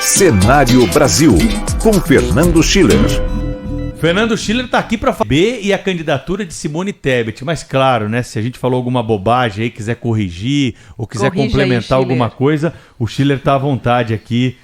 Cenário Brasil, com Fernando Schiller. Fernando Schiller está aqui para saber e a candidatura de Simone Tebet. Mas claro, né, se a gente falou alguma bobagem aí, quiser corrigir ou quiser complementar aí, alguma coisa, o Schiller está à vontade aqui,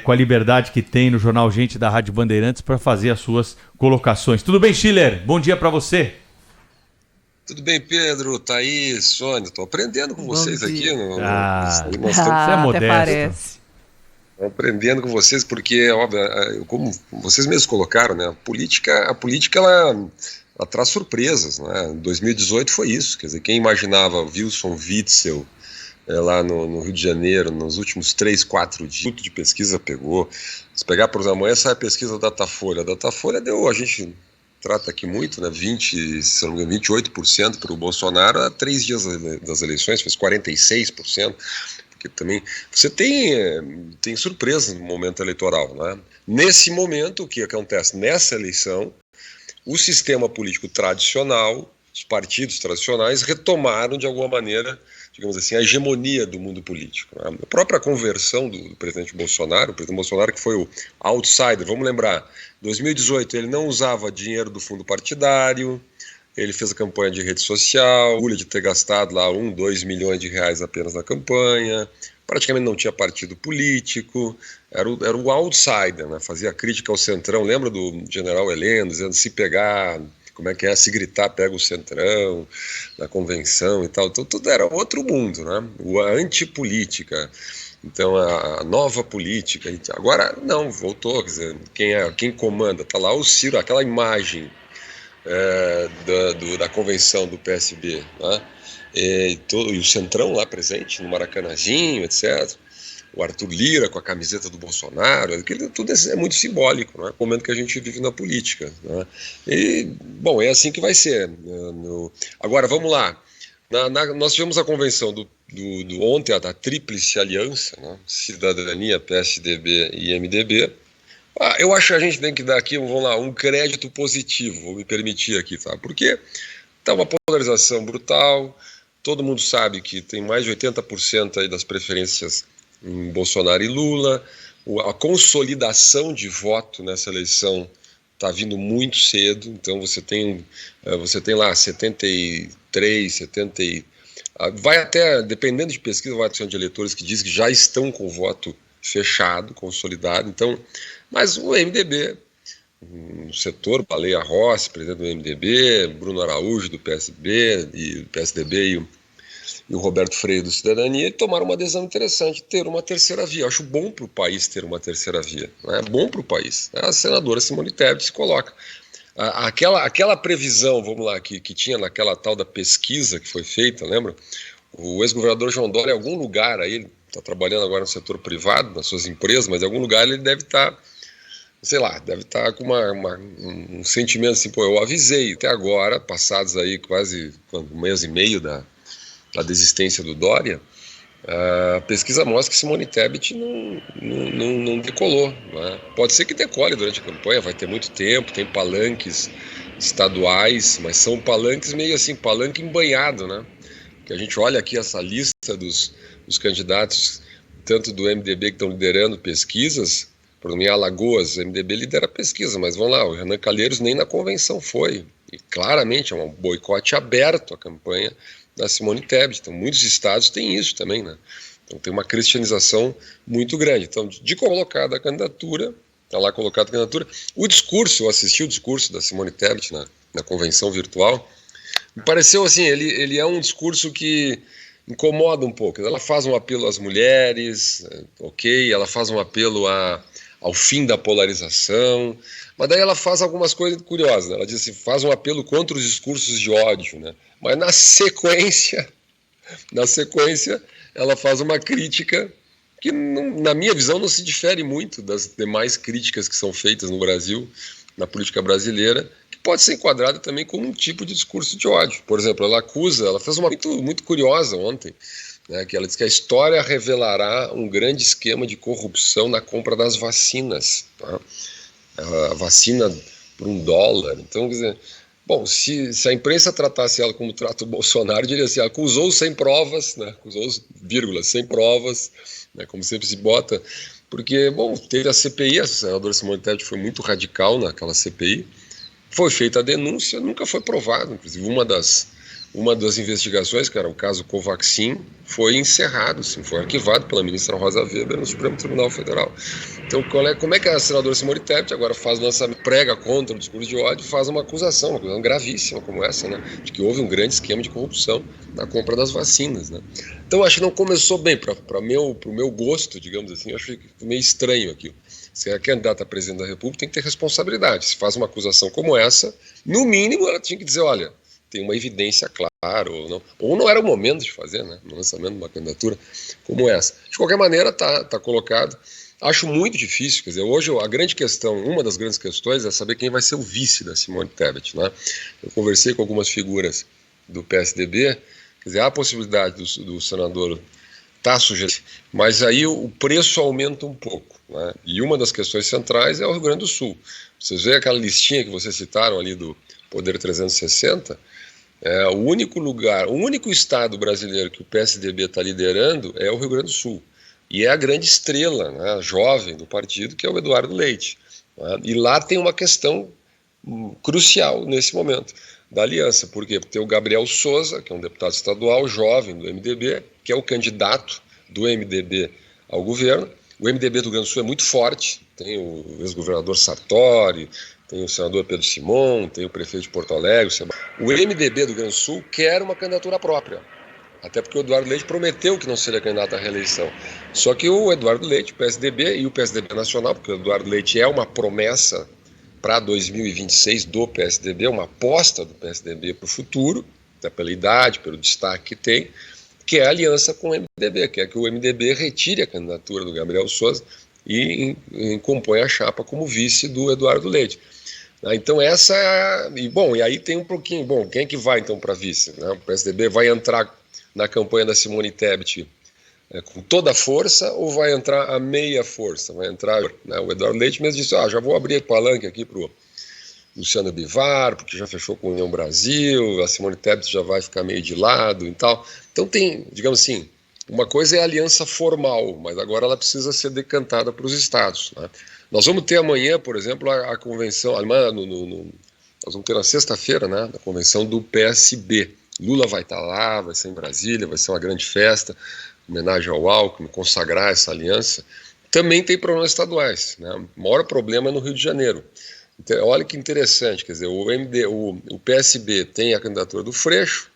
com a liberdade que tem no Jornal Gente da Rádio Bandeirantes para fazer as suas colocações. Tudo bem, Schiller? Bom dia para você. Tudo bem, Pedro, Thaís, Sônia, estou aprendendo com vocês aqui. Você é modesto. Até parece. Estou aprendendo com vocês porque, óbvio, como vocês mesmos colocaram, né, a política ela traz surpresas, né? 2018 foi isso, quer dizer, quem imaginava Wilson Witzel lá no Rio de Janeiro, nos últimos 3, 4 dias, muito de pesquisa pegou. Se pegar, por exemplo, amanhã sai a pesquisa da Datafolha. A Datafolha deu, a gente trata aqui muito, né, 28% para o Bolsonaro há 3 dias das eleições, fez 46%, porque também você tem surpresas no momento eleitoral, né? Nesse momento, o que acontece? Nessa eleição, o sistema político tradicional, os partidos tradicionais retomaram de alguma maneira, digamos assim, a hegemonia do mundo político, né? A própria conversão do presidente Bolsonaro, que foi o outsider, vamos lembrar, 2018 ele não usava dinheiro do fundo partidário, ele fez a campanha de rede social, orgulho de ter gastado lá 2 milhões de reais apenas na campanha, praticamente não tinha partido político, era o outsider, né? Fazia crítica ao Centrão, lembra do general Heleno dizendo se pegar, como é que é, se gritar pega o Centrão, na convenção e tal, então tudo era outro mundo, né? A antipolítica. Então a nova política, agora não, voltou, quer dizer, quem comanda, está lá o Ciro, aquela imagem da convenção do PSB, né? E o Centrão lá presente, no Maracanãzinho, etc. O Arthur Lira com a camiseta do Bolsonaro, aquilo tudo é muito simbólico, né? O momento que a gente vive na política, né? E, bom, é assim que vai ser, né? Agora, vamos lá. Nós tivemos a convenção do ontem, da Tríplice Aliança, né? Cidadania, PSDB e MDB. Eu acho que a gente tem que dar aqui, vamos lá, um crédito positivo, vou me permitir aqui, tá? Porque está uma polarização brutal, todo mundo sabe que tem mais de 80% aí das preferências em Bolsonaro e Lula, a consolidação de voto nessa eleição está vindo muito cedo, então você tem lá 73, 70, vai até, dependendo de pesquisa, vai ter de eleitores que dizem que já estão com o voto fechado, consolidado, então, mas o MDB, no setor, Baleia Rossi, presidente do MDB, Bruno Araújo do PSB, e PSDB e o Roberto Freire do Cidadania, tomaram uma decisão interessante, ter uma terceira via. Eu acho bom para o país ter uma terceira via, né? É bom para o país. A senadora Simone Tebet se coloca. Aquela previsão, vamos lá, que tinha naquela tal da pesquisa que foi feita, lembra? O ex-governador João Dória, em algum lugar aí, ele está trabalhando agora no setor privado, nas suas empresas, mas em algum lugar ele deve estar, sei lá, deve estar com um sentimento assim, pô, eu avisei, até agora, passados aí quase 1 mês e meio da desistência do Dória, a pesquisa mostra que Simone Tebet não decolou, né? Pode ser que decole durante a campanha, vai ter muito tempo, tem palanques estaduais, mas são palanques meio assim, palanque embanhado, né? Que a gente olha aqui essa lista dos candidatos, tanto do MDB que estão liderando pesquisas, por exemplo, em Alagoas, o MDB lidera a pesquisa, mas vamos lá, o Renan Calheiros nem na convenção foi, e claramente é um boicote aberto à campanha da Simone Tebet. Então muitos estados têm isso também, né? Então tem uma cristianização muito grande. Então, de colocada a candidatura, está lá colocada a candidatura, o discurso, eu assisti o discurso da Simone Tebet na convenção virtual, me pareceu assim, ele é um discurso que incomoda um pouco. Ela faz um apelo às mulheres, ok, ela faz um apelo ao fim da polarização, mas daí ela faz algumas coisas curiosas, né? Ela diz assim, faz um apelo contra os discursos de ódio, né? Mas na sequência ela faz uma crítica que, na minha visão, não se difere muito das demais críticas que são feitas no Brasil, na política brasileira, que pode ser enquadrada também como um tipo de discurso de ódio. Por exemplo, ela fez uma muito curiosa ontem, né, que ela diz que a história revelará um grande esquema de corrupção na compra das vacinas, tá? A vacina por $1. Então, quer dizer, bom, se a imprensa tratasse ela como trata o Bolsonaro, diria assim, acusou sem provas, né, acusou, vírgula, sem provas, né, como sempre se bota, porque, bom, teve a CPI, a senadora Simone Tebet foi muito radical naquela CPI, foi feita a denúncia, nunca foi provado. Inclusive, uma das investigações, que era o caso Covaxin, foi encerrado, assim, foi arquivado pela ministra Rosa Weber no Supremo Tribunal Federal. Então, como é que a senadora Simone Tebet agora faz prega contra o discurso de ódio, faz uma acusação gravíssima como essa, né, de que houve um grande esquema de corrupção na compra das vacinas, né? Então, acho que não começou bem, para o meu gosto, digamos assim, acho meio estranho aquilo. Se é candidata a presidente da República, tem que ter responsabilidade. Se faz uma acusação como essa, no mínimo ela tinha que dizer, olha, tem uma evidência clara, ou não era o momento de fazer, né, no lançamento de uma candidatura como essa. De qualquer maneira, está colocado. Acho muito difícil, quer dizer, hoje a grande questão, uma das grandes questões é saber quem vai ser o vice da Simone Tebet, né? Eu conversei com algumas figuras do PSDB, quer dizer, há a possibilidade do senador estar sujeito, mas aí o preço aumenta um pouco, né? E uma das questões centrais é o Rio Grande do Sul. Vocês veem aquela listinha que vocês citaram ali do Poder 360, o único estado brasileiro que o PSDB está liderando é o Rio Grande do Sul. E é a grande estrela, né, jovem do partido, que é o Eduardo Leite, né? E lá tem uma questão crucial nesse momento da aliança. Por quê? Porque tem o Gabriel Souza, que é um deputado estadual jovem do MDB, que é o candidato do MDB ao governo. O MDB do Rio Grande do Sul é muito forte, tem o ex-governador Sartori, tem o senador Pedro Simon, tem o prefeito de Porto Alegre. O MDB do Rio Grande do Sul quer uma candidatura própria, até porque o Eduardo Leite prometeu que não seria candidato à reeleição. Só que o Eduardo Leite, o PSDB e o PSDB nacional, porque o Eduardo Leite é uma promessa para 2026 do PSDB, uma aposta do PSDB para o futuro, até pela idade, pelo destaque que tem, que é a aliança com o MDB, que é que o MDB retire a candidatura do Gabriel Souza e compõe a chapa como vice do Eduardo Leite. Então essa é e aí tem um pouquinho, quem é que vai então para vice, né? O PSDB vai entrar na campanha da Simone Tebet com toda a força ou vai entrar a meia força? Vai entrar, né? O Eduardo Leite mesmo disse, já vou abrir palanque aqui para o Luciano Bivar, porque já fechou com a União Brasil, a Simone Tebet já vai ficar meio de lado e tal. Então tem, digamos assim, uma coisa é a aliança formal, mas agora ela precisa ser decantada para os estados, né? Nós vamos ter amanhã, por exemplo, a convenção alemã, nós vamos ter na sexta-feira, né, a convenção do PSB. Lula vai estar lá, vai ser em Brasília, vai ser uma grande festa, homenagem ao Alckmin, consagrar essa aliança. Também tem problemas estaduais, né? O maior problema é no Rio de Janeiro. Então, olha que interessante, quer dizer, o PSB tem a candidatura do Freixo,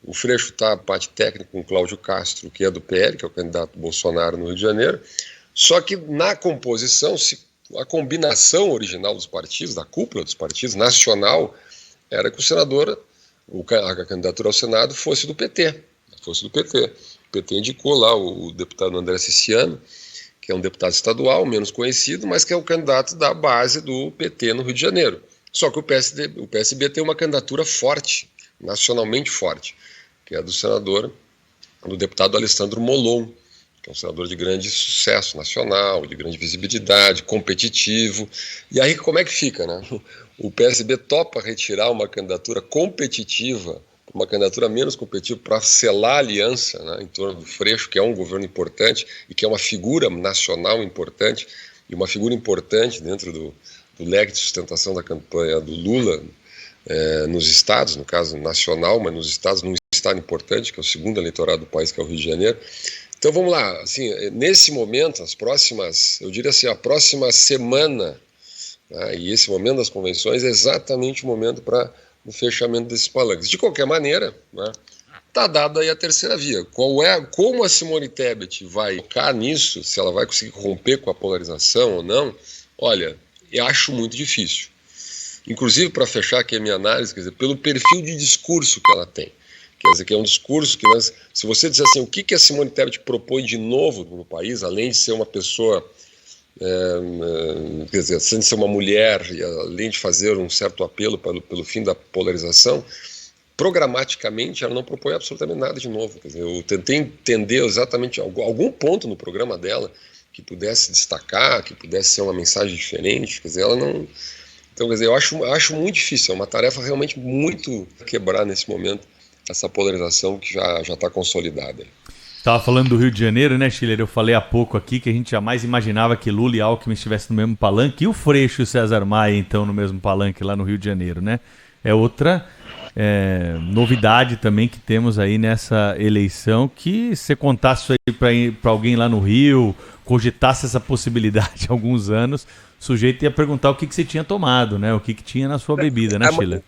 o Freixo está a parte técnica com o Cláudio Castro, que é do PL, que é o candidato do Bolsonaro no Rio de Janeiro, só que na composição, a combinação original dos partidos, da cúpula dos partidos, nacional, era que o senador, a candidatura ao Senado fosse do PT. O PT indicou lá o deputado André Ciciano, que é um deputado estadual, menos conhecido, mas que é o candidato da base do PT no Rio de Janeiro. Só que o PSB tem uma candidatura forte, nacionalmente forte, que é do deputado Alessandro Molon, que é um senador de grande sucesso nacional, de grande visibilidade, competitivo. E aí como é que fica, né? O PSB topa retirar uma candidatura competitiva, uma candidatura menos competitiva para selar a aliança, né, em torno do Freixo, que é um governo importante e que é uma figura nacional importante, e uma figura importante dentro do leque de sustentação da campanha do Lula nos estados, no caso nacional, mas nos estados, num estado importante, que é o segundo eleitorado do país, que é o Rio de Janeiro. Então vamos lá, assim, nesse momento, eu diria assim, a próxima semana, né, e esse momento das convenções é exatamente o momento para o fechamento desses palanques. De qualquer maneira, né, está dada aí a terceira via. Como a Simone Tebet vai tocar nisso, se ela vai conseguir romper com a polarização ou não, olha, eu acho muito difícil. Inclusive, para fechar aqui a minha análise, quer dizer, pelo perfil de discurso que ela tem. Quer dizer, que é um discurso que, se você disser assim, o que a Simone Tebet propõe de novo no país, além de ser uma pessoa, quer dizer, além de ser uma mulher, e além de fazer um certo apelo pelo fim da polarização, programaticamente ela não propõe absolutamente nada de novo. Quer dizer, eu tentei entender exatamente algum ponto no programa dela que pudesse destacar, que pudesse ser uma mensagem diferente, quer dizer, ela não... Então, quer dizer, eu acho muito difícil, é uma tarefa realmente muito quebrar nesse momento essa polarização que já está consolidada. Tava falando do Rio de Janeiro, né, Schiller? Eu falei há pouco aqui que a gente jamais imaginava que Lula e Alckmin estivessem no mesmo palanque, e o Freixo e o César Maia, então, no mesmo palanque lá no Rio de Janeiro, né? É outra novidade também que temos aí nessa eleição, que se você contasse isso aí para alguém lá no Rio, cogitasse essa possibilidade há alguns anos, o sujeito ia perguntar o que você tinha tomado, né? O que tinha na sua bebida, né, Schiller?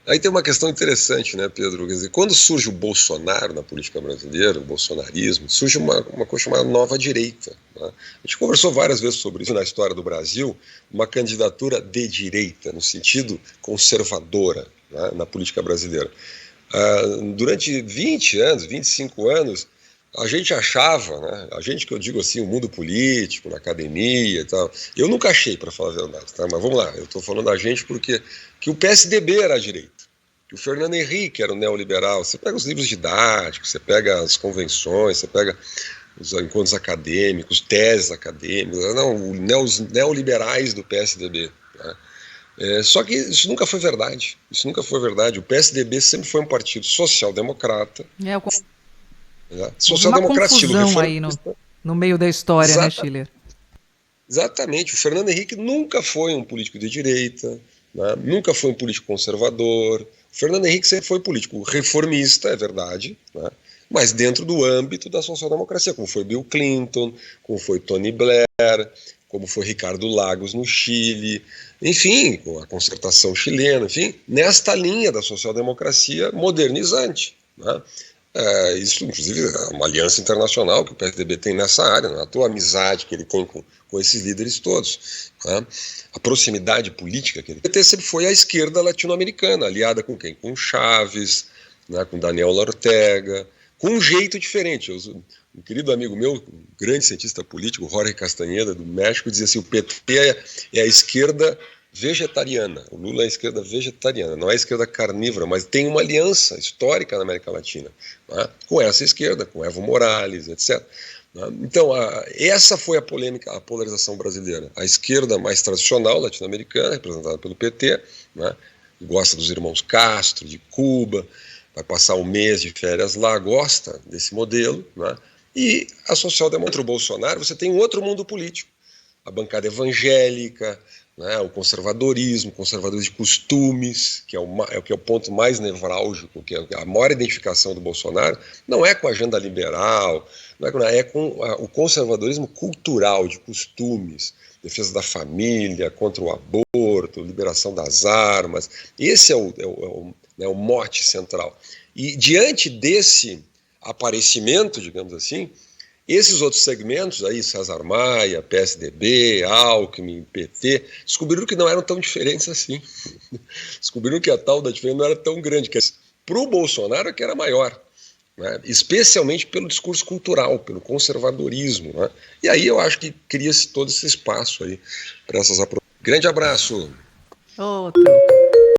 Aí tem uma questão interessante, né, Pedro? Quer dizer, quando surge o Bolsonaro na política brasileira, o bolsonarismo, surge uma coisa chamada nova direita. Né? A gente conversou várias vezes sobre isso na história do Brasil, uma candidatura de direita, no sentido conservadora, né, na política brasileira. Durante 20 anos, 25 anos, a gente achava, né, a gente que eu digo assim, o mundo político, na academia e tal, eu nunca achei, para falar a verdade, tá? Mas vamos lá, eu estou falando da gente porque que o PSDB era a direita, que o Fernando Henrique era o neoliberal. Você pega os livros didáticos, você pega as convenções, você pega os encontros acadêmicos, teses acadêmicas, os neoliberais do PSDB. Né? Só que isso nunca foi verdade. Isso nunca foi verdade. O PSDB sempre foi um partido social-democrata. Social-democrata, estilo reforma aí no meio da história, né, Schiller? Exatamente. O Fernando Henrique nunca foi um político de direita, né? Nunca foi um político conservador. O Fernando Henrique sempre foi político reformista, é verdade, né? Mas dentro do âmbito da social-democracia, como foi Bill Clinton, como foi Tony Blair, como foi Ricardo Lagos no Chile, enfim, com a concertação chilena, enfim, nesta linha da social-democracia modernizante, né? Isso, inclusive, é uma aliança internacional que o PSDB tem nessa área, né? A tua amizade que ele tem com esses líderes todos, né? A proximidade política que ele tem. O PT sempre foi a esquerda latino-americana, aliada com quem? Com Chaves, né? Com Daniel Ortega, com um jeito diferente. Um querido amigo meu, um grande cientista político, Jorge Castaneda, do México, dizia assim: o PT é a esquerda vegetariana, o Lula é a esquerda vegetariana, não é a esquerda carnívora, mas tem uma aliança histórica na América Latina, né, com essa esquerda, com Evo Morales, etc. Então, essa foi a polêmica, a polarização brasileira. A esquerda mais tradicional latino-americana, representada pelo PT, né, que gosta dos irmãos Castro, de Cuba, vai passar um mês de férias lá, gosta desse modelo, né, e a social-democracia, o Bolsonaro, você tem um outro mundo político, a bancada evangélica, né, o conservadorismo de costumes, que é o ponto mais nevrálgico, que é a maior identificação do Bolsonaro, não é com a agenda liberal, é com o conservadorismo cultural, de costumes, defesa da família, contra o aborto, liberação das armas. Esse é o mote central. E diante desse aparecimento, digamos assim, esses outros segmentos aí, César Maia, PSDB, Alckmin, PT, descobriram que não eram tão diferentes assim. Descobriram que a tal da diferença não era tão grande, que para o Bolsonaro é que era maior, né? Especialmente pelo discurso cultural, pelo conservadorismo, né? E aí eu acho que cria-se todo esse espaço aí para essas aprovações. Grande abraço! Outro.